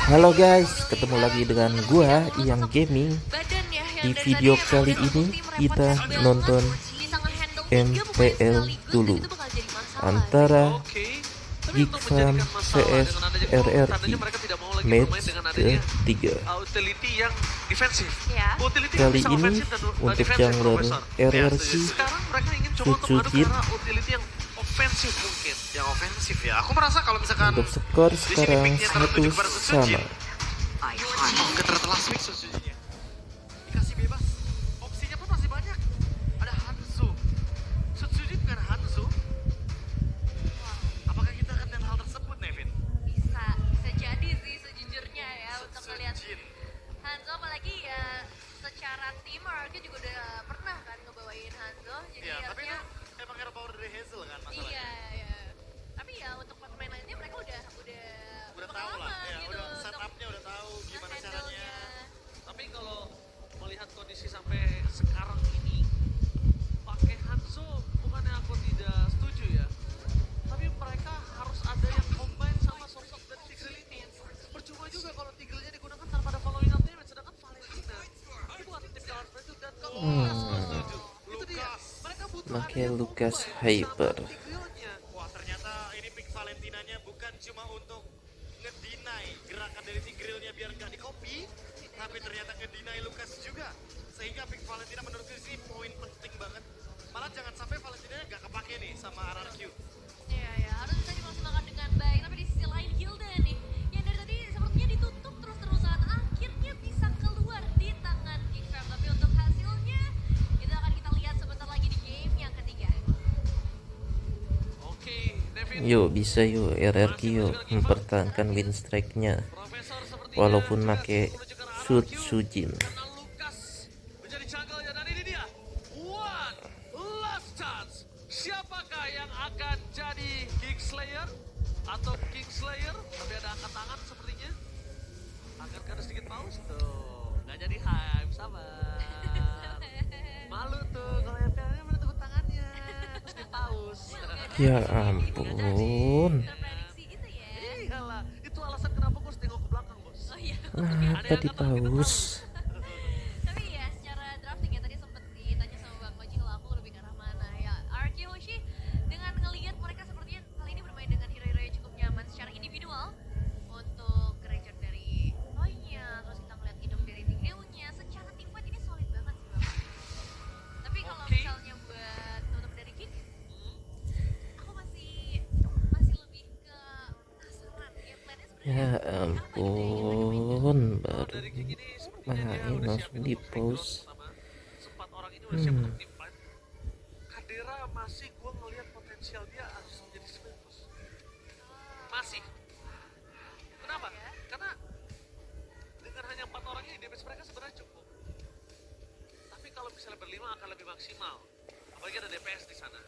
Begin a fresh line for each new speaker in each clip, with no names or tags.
Halo guys, ketemu lagi dengan gua yang gaming. Di video kali ini kita nonton MPL dulu antara Geek Farm vs RRQ match ketiga. Kali ini untuk jungler RRQ Sucujin.
Aku merasa kalau misalkan
Untuk skor sekarang 1 sama.
oke ternyata last week Suzuki-nya dikasih bebas, opsinya pun masih banyak. Ada Hanzo, Suzuki bukan Hanzo. Apakah kita akan lihat hal tersebut, Nevin?
Bisa jadi sih sejujurnya ya untuk ngelihat Hanzo, apalagi ya secara tim RRQ juga udah pernah kan ngebawain Hanzo, jadi
Iya, tapi
harusnya
itu emang hero power dari Hazel kan masalahnya.
iya. Tapi ya untuk pemain lainnya mereka udah
Tahu lah, ya
gitu
udah
untuk
setupnya udah tahu gimana caranya.
handle-nya.
Tapi kalau melihat kondisi sampai sekarang ini, pakai Hanzo bukannya aku tidak setuju ya. Tapi mereka harus ada yang combine sama sosok dari Tigreal ini. Percuma juga kalau Tigrealnya digunakan tanpa ada following up damage, sedangkan Valentina itu bukan tim jalan seperti itu. Dan kalau Lucas setuju, itu dia. Mereka butuh
Pakai Lucas Hyper.
Tigrealnya.
Wah, ternyata ini pick Valentinanya bukan cuma untuk ngedinai gerakan dari Tigrealnya biar nggak di-copy, tapi ternyata ngedinai Lucas juga. Sehingga pick Valentina menurutku sih poin penting banget. Malah jangan sampai Valentinanya nggak kepake nih sama RRQ.
Iya, harus bisa dimaksimalkan dengan baik. Tapi di sisi lain Hilda nih, yang dari tadi sepertinya ditutup terus-terusan, akhirnya bisa keluar di tangan Geek Farm. Tapi untuk hasilnya, itu akan kita lihat sebentar lagi di game yang ketiga.
Oke, Nevin.
Yuk bisa yuk RRQ yuk mempertahankan win streak-nya
Profesor sepertinya
walaupun
juga
make
menuju ke arah
shoot
RRQ.
Sujin.
Karena Lucas menjadi jungle-nya dan ini dia. One last chance. Siapakah yang akan jadi King Slayer atau King Slayer? Tapi ada angkat tangan sepertinya. Angkat ada sedikit paus tuh. Nggak jadi hype, sabar. Malu tuh kalau FPL-nya mana tepuk tangannya. Terus di paus.
Ya ampun.
Terprediksi gitu ya.
Iyalah, itu alasan kenapa gue harus tengok ke belakang, bos.
Oh iya.
Kenapa di paus?
Tapi ya secara drafting ya tadi sempet ditanya sama Bang Koji kalau aku lebih ke arah mana ya. RRQ Hoshi dengan ngelihat mereka sepertinya kali ini bermain dengan hero-hero yang cukup nyaman secara individual untuk Granger dari Toy-nya, terus kita ngeliat hidup dari Tigreal-nya, secara team fight ini solid banget sih Bang. Tapi kalau
Oke.
misalnya buat untuk dari Geek, aku masih lebih ke penasaran game plan-nya sebenarnya.
Ya ampun, baru
Dari King ini sepertinya dia
main
udah
langsung
siapin
di
untuk background
pause.
pertama. Sempat orang ini udah siap untuk tim fight. Kadera masih gue ngelihat potensial dia harus menjadi Spiritus. Masih. Kenapa? Karena dengan hanya 4 orang ini damage mereka sebenarnya cukup. Tapi kalau misalnya berlima akan lebih maksimal. Apalagi ada DPS di sana.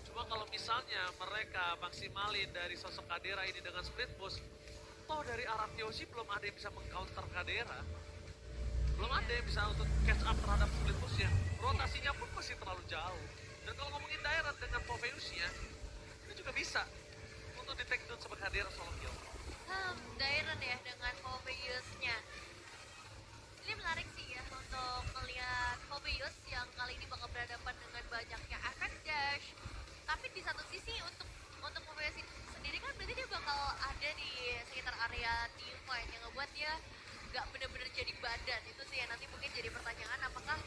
Cuma kalau misalnya mereka maksimalin dari sosok Kadera ini dengan split push, toh dari arah Yoshi belum ada yang bisa mengcounter Kadera. Belum ada yang bisa untuk catch up terhadap split pushnya. Rotasinya pun masih terlalu jauh. Dan kalau ngomongin daerah dengan Poveusnya, ini juga bisa untuk di take down sama Kadera solo kill.
Dairon ya dengan Poveus-nya. Ini menarik sih ya untuk melihat Poveus yang kali ini bakal berhadapan dengan banyaknya efek dash. Tapi di satu sisi untuk Poveus sendiri kan berarti dia bakal ada di sekitar area team fight yang ngebuat dia nggak bener-bener jadi badan. Itu sih yang nanti mungkin jadi pertanyaan, apakah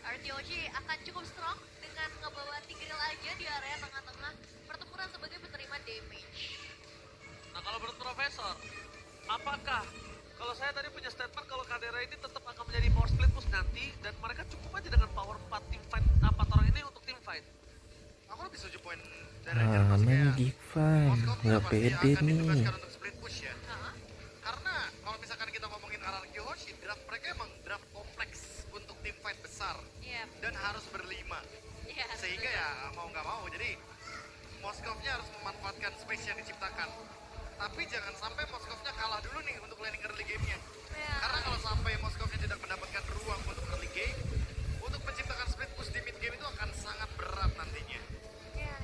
RTOG akan cukup strong dengan ngebawa Tigreal aja di area tengah-tengah pertempuran sebagai penerima damage.
Nah kalau menurut Profesor, apakah kalau saya tadi punya statement kalau Kadera ini tetap akan menjadi power split push nanti dan mereka cukup aja dengan power 4 team fight 4 orang ini untuk team fight.
Aku lebih setuju poin dari Ranger pas
Aman
kayak
Geek Farm,
Moskov tuh
nggak
pasti
pede
akan
nih.
ditugaskan untuk split push ya.
Hah?
Karena kalau misalkan kita ngomongin RRQ Hoshi, draft mereka emang draft kompleks untuk tim fight besar
Iya.
dan harus berlima.
Iya.
Sehingga ya mau nggak mau, jadi Moskovnya harus memanfaatkan space yang diciptakan. Tapi jangan sampai Moskovnya kalah dulu nih untuk landing early game-nya.
Iya.
Karena kalau sampai Moskovnya tidak mendapatkan ruang untuk early game, untuk menciptakan split push di mid game itu akan sangat berat nantinya.
Iya.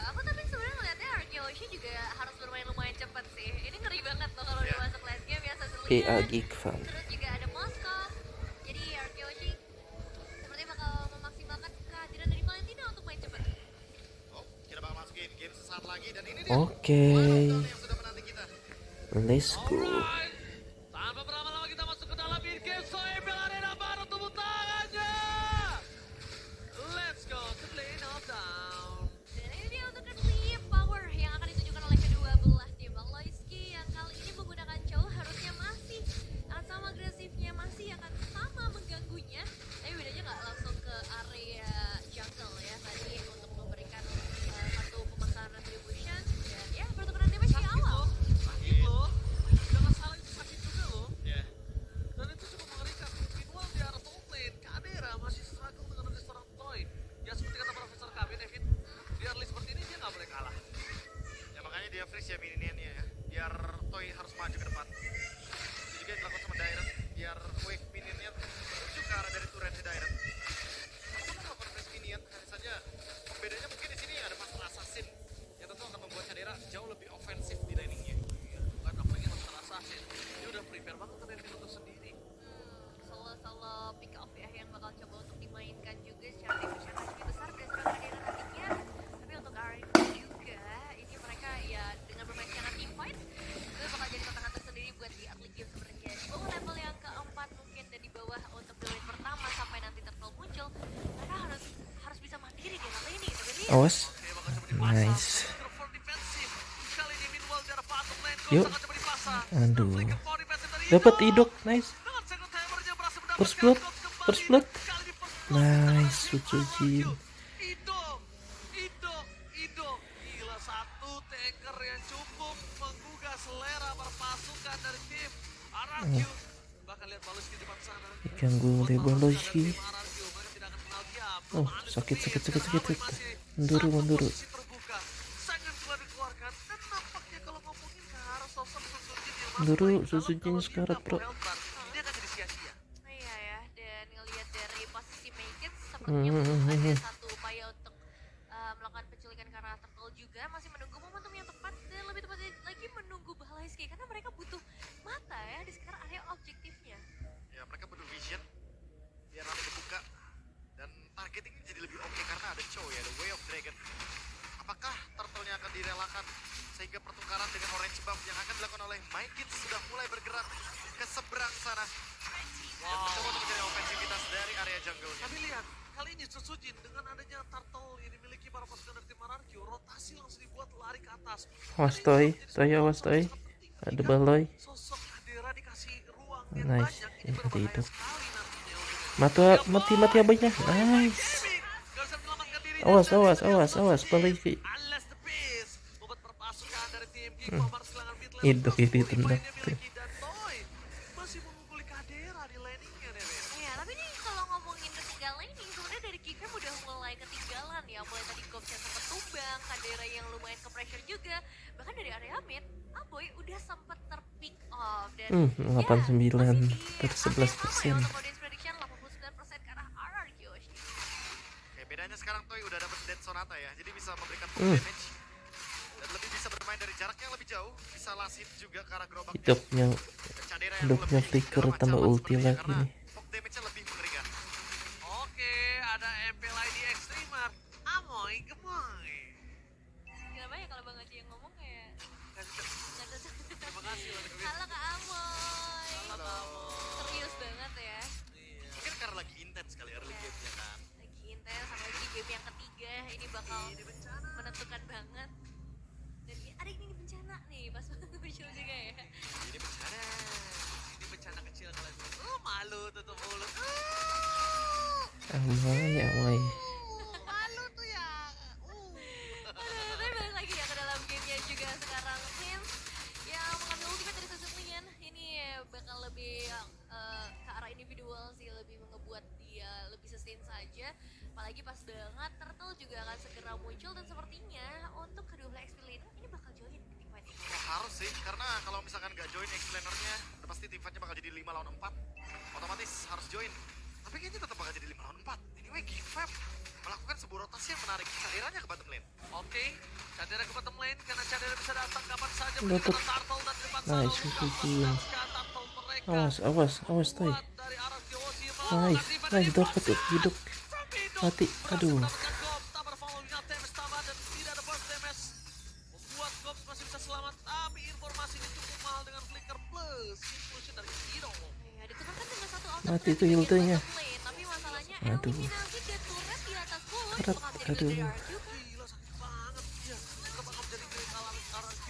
Aku tapi sebenarnya ngeliatnya RRQ Hoshi juga harus bermain lumayan cepat sih. Ini ngeri banget loh kalau
Iya.
udah masuk late game ya,
EA Geek Farm.
Terus juga ada Moskov. Jadi Arkeoshi sepertinya bakal memaksimalkan kehadiran dari Valentina untuk main cepat.
Oh, kita bakal masukin game sesaat lagi dan ini dia.
Oke,
Yang sudah menanti kita.
let's go.
Alright, tanpa berlama-lama kita masuk ke dalam in-game Soebel Arena baru tepuk tangannya. Let's go to play now down.
Dan ini dia untuk early power yang akan ditunjukkan oleh kedua belah tim. Bang Loiski yang kali ini menggunakan Chow harusnya masih akan sama agresifnya, masih akan sama mengganggunya. Tapi bedanya nggak langsung ke area jungle ya tadi untuk memberikan satu pemekaran retribution dan ya pertukaran damage di
Sakit
awal.
loh, sakit loh. Jangan salah itu sakit juga loh.
Ya.
Dan itu cukup mengerikan. Meanwhile di arah top lane, Kadera masih struggle dengan ada seorang Toy. Ya seperti kata Profesor Kami, Nevin, di early seperti ini dia nggak boleh kalah.
Ya makanya dia freeze ya mininya ya. Biar Toy harus maju ke depan. Itu juga yang dilakukan sama Direct. Biar wave minionnya menuju ke arah dari turret si Direct. Sama-sama melakukan freeze minion. Hanya saja pembedanya mungkin di sini ada master assassin. Yang tentu akan membuat Kadera jauh lebih ofensif di laningnya.
Bukan apalagi master assassin. Dia udah prepare banget ke Nevin untuk sendiri.
Solo pick off ya yang bakal coba untuk dimainkan juga secara damage yang lebih besar berdasarkan Kadera nantinya. Tapi untuk RNG juga ini mereka ya dengan bermain secara team fight itu bakal jadi tantangan tersendiri buat di early game sebenarnya. Di bawah level yang keempat mungkin dan di bawah untuk the lane pertama sampai nanti turtle muncul mereka harus bisa mandiri di lane ini. Tapi
Awas.
Oke, bakal coba dipasang.
Nice.
Microphone defensif. Kali ini meanwhile di arah bottom lane,
Yuk.
Ghost akan coba dipasang.
Aduh.
Flicker power defensif dari
Dapat
Ido.
idok, nice.
Dengan second timernya berhasil mendapatkan
First blood,
Ghost kembali.
first blood.
Kali ini first blood
Nice,
dari
Sutsujin.
Ido. Gila, satu tanker yang cukup menggugah selera perpasukan dari tim RRQ. Bahkan lihat Baloski di depan sana.
Diganggu oleh Baloski.
Tim RRQ, mereka tidak akan kenal diam.
Oh,
Belum ada
sakit.
speed. Tapi masih
Mundur.
satu posisi terbuka. Sangat keluar dikeluarkan. Dan nampaknya kalau ngomongin ke arah sosok Sutsujin yang masuk
Mundur,
main dalam,
Sutsujin
kalau dia
sekarat,
nggak
bro.
mau health bar, ini akan jadi sia-sia.
iya ya, dan ngelihat dari posisi Maykit sepertinya belum ada satu upaya untuk melakukan penculikan karena turtle juga masih menunggu momentum yang tepat dan lebih tepatnya lagi menunggu Balaiski karena mereka butuh mata ya di sekarang area objektifnya.
Ya mereka butuh vision. Biar nanti kebuka. Dan targeting ini jadi lebih oke karena ada Chow ya, the Way of Dragon. Apakah turtle-nya akan direlakan sehingga pertukaran dengan orange buff yang akan dilakukan oleh Mykit sudah mulai bergerak ke seberang sana. Dan mencoba untuk mencari ofensivitas dari area jungle-nya.
Tapi lihat, kali ini Sutsujin dengan adanya turtle yang dimiliki para pasukan dari tim RRQ, rotasi langsung dibuat lari ke atas.
Awas,
Dan ini
Toy.
menjadi
Awas,
sebuah
Toy.
sangat penting
Ada
ketika
Baloy.
Sosok Kadera dikasih ruang yang
Nice.
banyak, ini
Ada
berbahaya
itu.
sekali nantinya untuk
Mati abainya. Nice.
Gak bisa menyelamatkan diri.
Awas, Baloski.
Unless the beast membuat perpasukan dari tim Geek
Hmm.
harus kehilangan mid lane.
Idok
Terus
itu
pulih
tendang.
poinnya dimiliki dan Toy masih mengungguli Kadera di laningnya deh, Ben.
Iya, tapi ini kalau ngomongin ketinggalan ini sebenarnya dari Kikem udah mulai ketinggalan ya. Mulai tadi Gobs yang sempat tumbang, Kadera yang lumayan ke pressure juga. Bahkan dari area mid, Aboy udah sempat terpick off dan
89
masih di
per
angka yang
11%.
sama ya untuk audience prediction 89% ke arah RRQ.
Oke, bedanya sekarang Toy udah dapat Dead Sonata ya, jadi bisa memberikan full
Hmm.
damage. Dan lebih bisa bermain dari jarak yang lebih jauh, bisa lasit juga ke arah gerobaknya.
Hidupnya
Dan Cadera yang
hidupnya
lebih
flicker
dalam
tambah
ancaman
ulti
sepertinya
lagi
karena
nih.
fog damage-nya lebih mengerikan.
Oke, ada MPL ID Extremer. Amoy, gemoy.
Kenapa ya kalau Bang Haji yang ngomong kayak
Kasih
nggak cocok.
terima kasih loh.
Halo Kak Amoy.
Halo.
Serius banget ya.
Iya.
Mungkin karena lagi intens kali early
Iya.
game-nya kan.
Lagi intens, apalagi di game yang ketiga ini bakal
Ini bencana.
menentukan banget. Dan ada ini bencana nih pas muncul juga ya.
Ini bencana.
Ini bencana kecil kalian. Malu tutup mulut.
Amai.
Malu tuh ya.
Aduh, tapi balik lagi ya ke dalam gamenya juga sekarang Hins yang mengambil ultimate dari Suzulian ini bakal lebih ke arah individual sih, lebih ngebuat dia lebih sustain saja. Apalagi pas banget Turtle juga akan segera muncul dan sepertinya untuk kedua belah XP laner ini bakal join ke tim fight ini.
Oh, harus sih, karena kalau misalkan nggak join explainer-nya, udah pasti tim fight-nya bakal jadi 5 lawan 4. Otomatis harus join. Tapi kayaknya tetap bakal jadi 5 lawan 4. Anyway, Gfam melakukan sebuah rotasi yang menarik Cadiranya ke bottom lane.
Oke, Cadera ke bottom lane karena Cadera bisa datang kapan saja
Dapat.
menjadi turtle dan di depan sana
Nice,
Lukas
Suzuki.
melepaskan turtle
Awas Toy.
Kuat dari RRQ Hoshi
Nice,
melakukan
nice,
defense
dapat hidup. Mati, aduh.
mendapatkan Gops, Tabar following up damage tambah dan tidak ada burst damage. Membuat Gops masih bisa selamat, tapi informasinya cukup mahal dengan flicker plus inclusion dari Hero.
Ya, ditukarkan dengan satu auto
Mati
turret
tuh
di bagian
ultinya.
bottom lane, tapi masalahnya
Aduh.
eliminasi dan turret di atas push
Berat,
bakal jadi
aduh.
dari RQ kan?
Gila sakit banget dia. Kita bakal menjadi great alarm RRQ.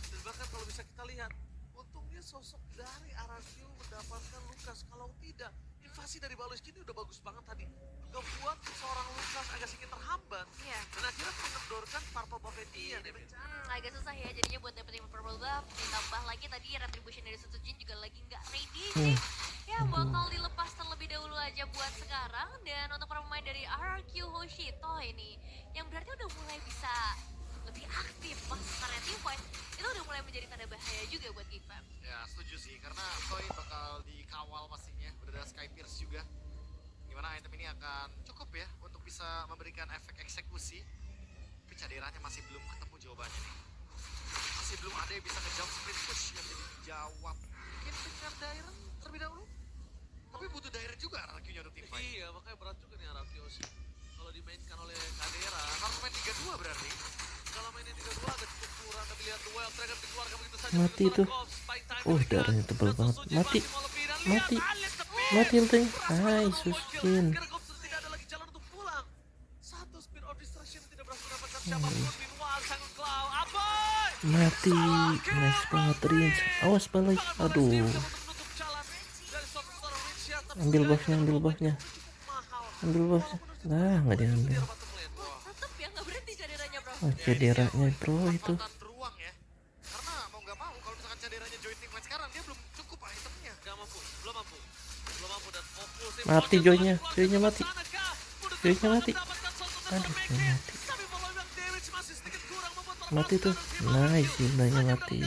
Dan bahkan kalau bisa kita lihat, untungnya sosok dari RRQ mendapatkan Lukas. Kalau tidak, invasi dari Baloski ini udah bagus banget tadi. Ngebuat seorang Lukas agak sedikit terhambat.
Iya.
Dan akhirnya mengendorkan Purple Buff-nya dia nih, Ben.
Agak susah ya jadinya buat dapetin purple buff, ditambah lagi tadi retribution dari Setsujin juga lagi nggak ready, jadi ya bakal dilepas terlebih dahulu aja buat sekarang. Dan untuk para pemain dari RRQ Hoshito ini yang berarti udah mulai bisa lebih aktif masuk karena teamfight, itu udah mulai menjadi tanda bahaya juga buat kita.
Ya setuju sih, karena Toy bakal dikawal pastinya, udah ada Sky Pierce juga. Gimana item ini akan cukup ya untuk bisa memberikan efek eksekusi. Tapi caderannya masih belum ketemu jawabannya nih. Masih belum ada yang bisa ngejawab sprint push yang jadi jawab. Mungkin dengan Dairen terlebih dahulu. Tapi butuh Dairen juga RRQ-nya untuk tim fight.
Iya, makanya berat juga nih RRQ Hoshi. Kalau dimainkan oleh Kadera,
Harus main 3-2 berarti.
kalau mainin 3-2 agak cukup kurang. Tapi lihat Wild Dragon dikeluarkan begitu saja.
Mati
begitu
tuh.
Gops, buying time
Oh,
diberikan.
darahnya tebal
Dan
banget.
Setsujin
Mati.
masih mau lebih. Dan lihat,
Mati.
Alice the Beast.
Mati ultinya.
Berhasil
Hai,
melakukan
Sushin.
Kira Gops sudah tidak ada lagi jalan untuk pulang. Satu speed of distraction tidak berhasil mendapatkan siapapun. Meanwhile, Sangon Cloud, Aboy!
Mati. Nice banget Rins. Awas balik. Aduh. Ambil buffnya, ambil buffnya. Ambil buffnya. Nah, nggak diambil.
Tetep ya nggak berhenti caderannya bro.
Oh, cederanya bro itu.
Manfaatkan ruang ya. Karena mau nggak mau kalau misalkan caderannya join team fight sekarang dia belum cukup itemnya.
Belum mampu dan fokus.
Mati Joy-nya. Joy-nya mati. Joy-nya mati. Aduh, mati. Mati tuh. Nice, Yundanya mati.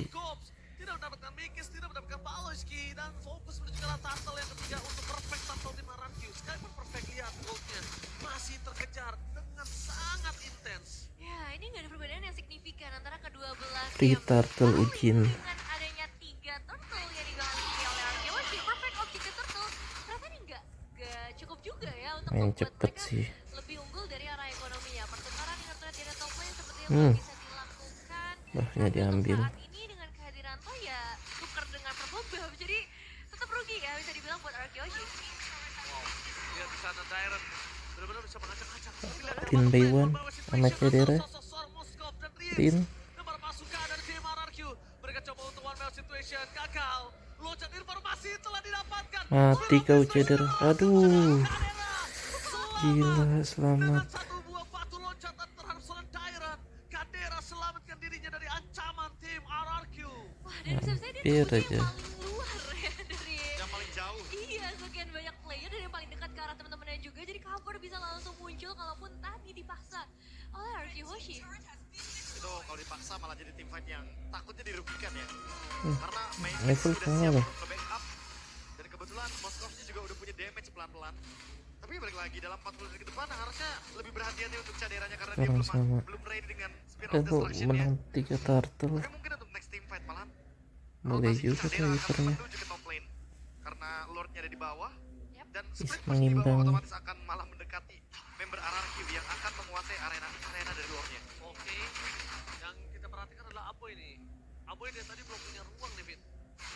Tidak mendapatkan Mikis, tidak mendapatkan Baloski, dan fokus menuju ke arah Turtle yang ketiga untuk perfect Turtle tim RRQ. Sekalipun perfect, lihat goldnya masih terkejar dengan sangat intens.
Ya ini nggak ada perbedaan yang signifikan antara kedua belah
Free
tim.
turtle
Paling
Ujin.
dengan adanya 3 turtle yang dimiliki oleh RRQ Hoshi, perfect objective turtle ternyata ini nggak cukup juga ya untuk
Main
membuat
cepet
mereka
sih.
lebih unggul dari arah ekonominya. Pertukaran yang terjadi di top lane sepertinya
Hmm.
belum bisa dilakukan.
Bahnya
Tapi
diambil.
untuk saat ini dengan kehadiran Toy ya tuker dengan purple buff, jadi tetap rugi ya bisa dibilang buat RRQ Hoshi.
Wow, lihat di sana Dairen benar-benar bisa mengacak-acak. Tapi lihat
Tin
dari
by
bawah
one
bawah
sama
situation
Cedera.
antara sosok seorang Moskov dan Riz.
Tin.
Nomor pasukan dari tim RRQ. Mereka coba untuk one man situation, gagal. Loncat informasi telah didapatkan.
Mati kau Cedera. Aduh.
Kadera
Gila,
selamat
selamat.
dengan satu buah batu loncatan terhadap seorang Dairen. Kadera selamatkan dirinya dari ancaman tim RRQ.
Wah dan bisa-bisa dia
Hampir
tembusnya
aja.
yang paling luar ya dari
Yang paling jauh.
iya sekian banyak player dan yang paling dekat ke arah teman-temannya juga, jadi cover bisa langsung muncul kalaupun tadi dipaksa oleh RRQ Hoshi.
Itu kalau dipaksa malah jadi tim fight yang takutnya dirugikan ya. Karena main
level
sudah
kalah
siap
loh.
untuk nge-backup. Dan kebetulan Moskovnya juga udah punya damage pelan-pelan. Tapi balik lagi dalam 40 detik ke depan harusnya lebih berhati-hati untuk caderannya karena dia
Sekarang sama.
belum ready dengan Spear of
Kan kok
Destruction ya.
menang 3 turtle.
Tapi mungkin untuk next team fight malam
Boleh
rotasi
juga
Cadera akan
Vipernya.
menuju ke top lane. Karena Lordnya ada di bawah
Yap.
dan
Is
split push di bawah
mengimbangi.
otomatis akan malah mendekati member RRQ yang akan menguasai arena dari Lordnya.
Oke, yang kita perhatikan adalah Aboy nih. Aboy dari tadi belum punya ruang nih, Fit.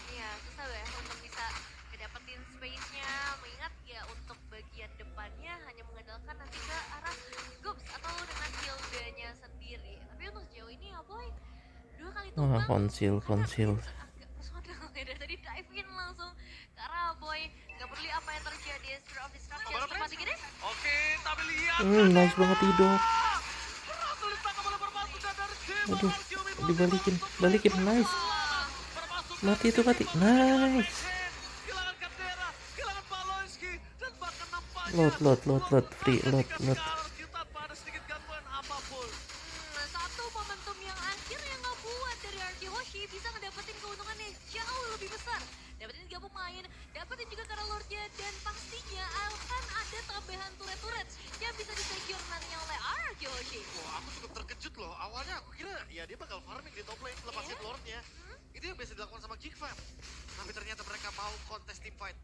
Iya susah ya untuk bisa ngedapetin space-nya, mengingat ya untuk bagian depannya hanya mengandalkan nanti ke arah Gops atau dengan Hilda-nya sendiri. Tapi untuk sejauh ini ya boy 2 kali
Wah,
tumbang
konsil.
agak personal ya, dari tadi dive in langsung ke arah boy, nggak peduli apa yang terjadi. Spirit of Destruction lepas gini.
Oke, tapi lihat.
Nice banget hidup.
Berhasil ditangkap oleh perpasukan dari tim
Aduh,
RRQ.
dibalikin, balikin, nice.
Perpasukan
Mati itu mati. Nice.
kehilangan Kadera, kehilangan Baloski, dan bahkan nampaknya
Load, free, load.
tanpa ada sedikit gangguan apapun.
Satu momentum yang akhirnya ngebuat dari RRQ Hoshi bisa ngedapetin keuntungan yang jauh lebih besar. Dapetin 3 pemain, dapetin juga karena Lordnya, dan pastinya akan ada tambahan turret-turret yang bisa disecure nantinya oleh RRQ Hoshi.
Wah, aku cukup terkejut loh. Awalnya aku kira ya dia bakal farming di top lane lepasin Lordnya. Itu yang biasa dilakukan sama Geek Fam. Tapi ternyata mereka mau kontes team fight.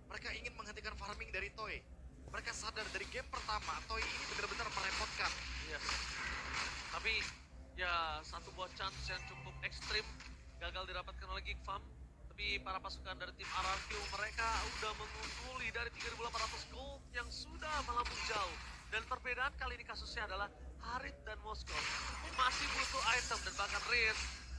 Mereka ingin menghentikan farming dari Toy. Mereka sadar dari game pertama, Toy ini benar-benar merepotkan.
Yes. Tapi ya satu buah chance yang cukup ekstrim gagal dirapatkan oleh Geek Farm. Tapi para pasukan dari tim RRQ mereka udah mengungguli dari 3.800 gold yang sudah melambung jauh. Dan perbedaan kali ini kasusnya adalah Harit dan Moskow masih butuh item dan bahkan Riz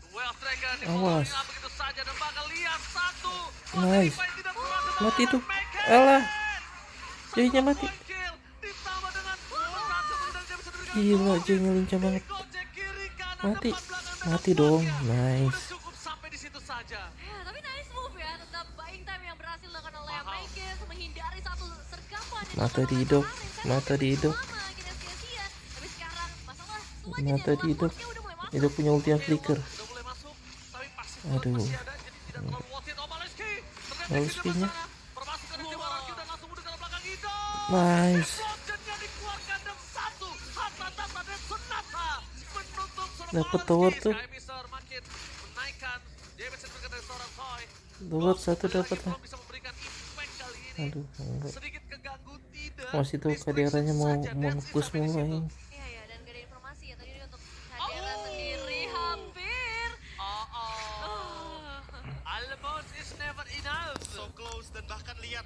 Wealth Dragon
Awas.
difollow begitu saja dan bakal lihat satu.
Nice.
Yang tidak berhasil
Mati
melawan
tuh.
Megan.
Alah.
Satu
Joy-nya mati.
point kill, ditambah dengan berhasil dan dia bisa diberikan
Gila,
gol.
Joy ngelincah banget.
Digocek kiri kanan
Mati.
depan belakang dengan
Mati dong.
Fakia.
Nice.
Udah cukup sampai di situ saja.
Ya, tapi nice move ya, tetap buying time yang berhasil dilakukan oleh
Mahal.
Megan menghindari satu sergapan yang
Mata
dilakukan
di
oleh
hidup.
Kemarin. Saya
Mata
pikir
di hidup.
lama akhirnya sia-sia. Tapi sekarang masalah
Mata di hidup.
udah mulai masuk.
Itu punya ulti yang
Oke,
flicker.
udah mulai masuk, tapi pasif
Aduh.
masih ada, jadi tidak terlalu worth it. Oh, Maleski. Ternyata
Maleski-nya.
di sana, permasukan dari tim RRQ dan langsung mundur dalam belakang itu.
Nice.
Explosion-nya dikeluarkan dan satu. Hatta Tata dan Sonata menutup seorang
Dapet
Maleski.
tower tuh.
Sky Mister makin menaikkan damage yang diberikan dari seorang Toy.
Tower satu
Lagi
dapat lah.
belum bisa memberikan impact kali ini.
Aduh, enggak.
Sedikit keganggu tidak.
Masih tuh
Distraction
kaderannya mau
saja. That's it
nge-push
sampai di
mulu
situ.
aing.
Iya ya, dan gak ada informasi ya tadi untuk Kadera sendiri hampir.
Oh, oh.
Ah.
Almost is never enough.
So close dan bahkan lihat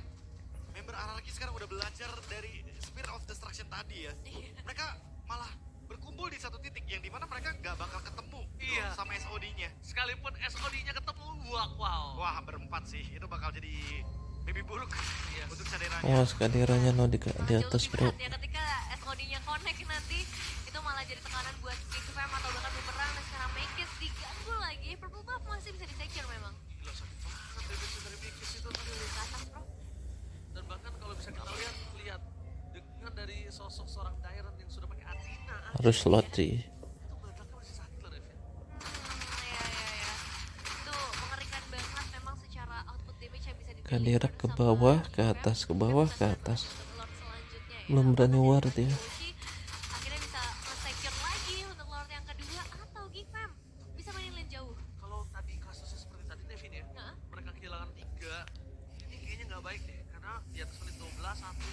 member RRQ sekarang udah belajar dari Spear of Destruction tadi ya. Mereka malah berkumpul di satu titik yang dimana mereka nggak bakal ketemu
Iya.
sama SOD-nya.
Sekalipun SOD-nya ketemu, wow.
Wah berempat sih, itu bakal jadi mimpi buruk
Yes.
untuk caderannya.
Awas kaderannya no di
Jauh
atas
lebih
bro.
berat ya ketika SOD-nya connect nanti itu malah jadi tekanan buat Big Fam atau bahkan bumerang dan sekarang Mekis diganggu lagi. Purple Buff masih bisa di-secure memang.
Gila sakit banget damage dari Mikis itu tadi.
Ke atas bro.
Dan bahkan kalau bisa kita lihat dengan dari sosok seorang Dairon yang sudah pakai Athena.
Harus slot sih.
Itu meledaknya masih sakit loh Devin.
Ya. Itu mengerikan banget memang secara output damage yang bisa dimiliki
Kadera ke
bersama
bawah,
Big
ke
Fam.
atas, ke bawah, ke
Bisa
atas.
untuk Lord selanjutnya ya.
Belum berani
Apakah
ward
dari
ya.
Yoshi akhirnya bisa nge-secure lagi untuk Lord yang kedua atau Geek Fam bisa mainin lane jauh.
Kalau tadi kasusnya seperti tadi Devin ya,
Hah?
mereka kehilangan 3. Ini kayaknya nggak baik deh, karena di atas menit 12 satu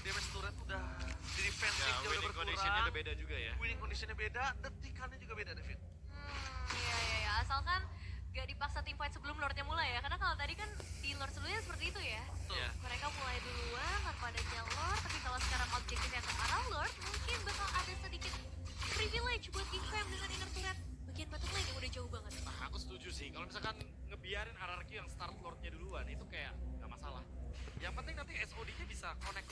damage turret udah di defensive
Ya,
udah
winning conditionnya
berkurang.
udah beda juga ya.
Winning conditionnya beda, detikannya juga beda Devin.
Iya. Asalkan gak dipaksa tim fight sebelum Lordnya mulai ya. Karena kalau tadi kan di Lord sebelumnya seperti itu ya.
Iya.
Mereka mulai duluan tanpa adanya Lord. Tapi kalau sekarang objektifnya ke arah Lord, mungkin bakal ada sedikit privilege buat Geek Fam dengan inner turret. Bagian bottom lane yang udah jauh banget.
Nah, aku setuju sih. Kalau misalkan ngebiarin RRQ yang start Lordnya duluan, itu kayak nggak masalah. Yang penting nanti SOD-nya bisa connect.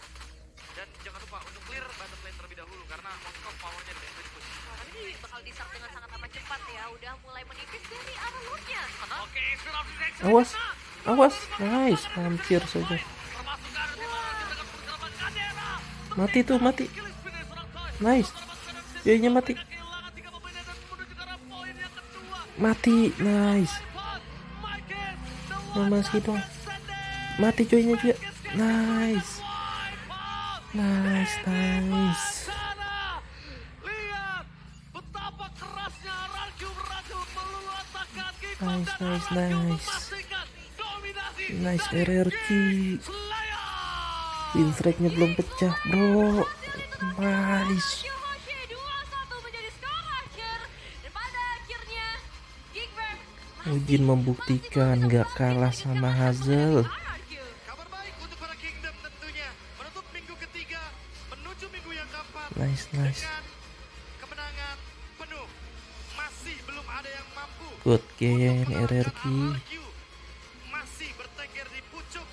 Dan jangan lupa untuk clear bottom lane terlebih dahulu karena Moskov powernya di damage push.
Wah, tapi ini bakal di-start dengan sangat amat cepat ya. Udah mulai menipis dari arah Lordnya.
Oke, Spear of Destruction
Awas,
kena.
awas, nice, hampir saja.
Permasukan tim RRQ dengan beberapa Kadera.
Mati tuh, mati.
Killing spree dari seorang Toy.
Nice. Joy-nya mati.
Mereka kehilangan 3 pemain dan menuju ke arah poin yang kedua.
Mati, nice. Masih dong. Mati Joy-nya juga. Nice. Nice.
Lihat betapa kerasnya RRQ berhasil meluluhkan Geek Fam
Nice,
dan
nice,
RRQ
nice.
memastikan dominasi
Nice
dari
RRQ.
tim Slayer.
Win streak-nya belum pecah, bro. Nice.
Yoshi 2-1 menjadi skor akhir. Dan pada akhirnya Geek Fam
Ujin membuktikan gak kalah sama Hazel.
Kabar baik untuk para Kingdom tentunya. Menutup minggu ketiga, menuju minggu yang keempat.
Nice.
Dengan kemenangan penuh. Masih belum ada yang mampu.
Good game
untuk mengalahkan
RRQ.
Masih bertengger di pucuk.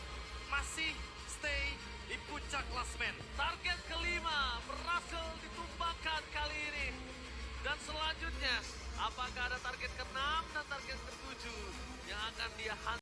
Masih stay di puncak klasmen.
Target kelima berhasil ditumbangkan kali ini. Dan selanjutnya, apakah ada target ke-6 dan target ke-7 yang akan dia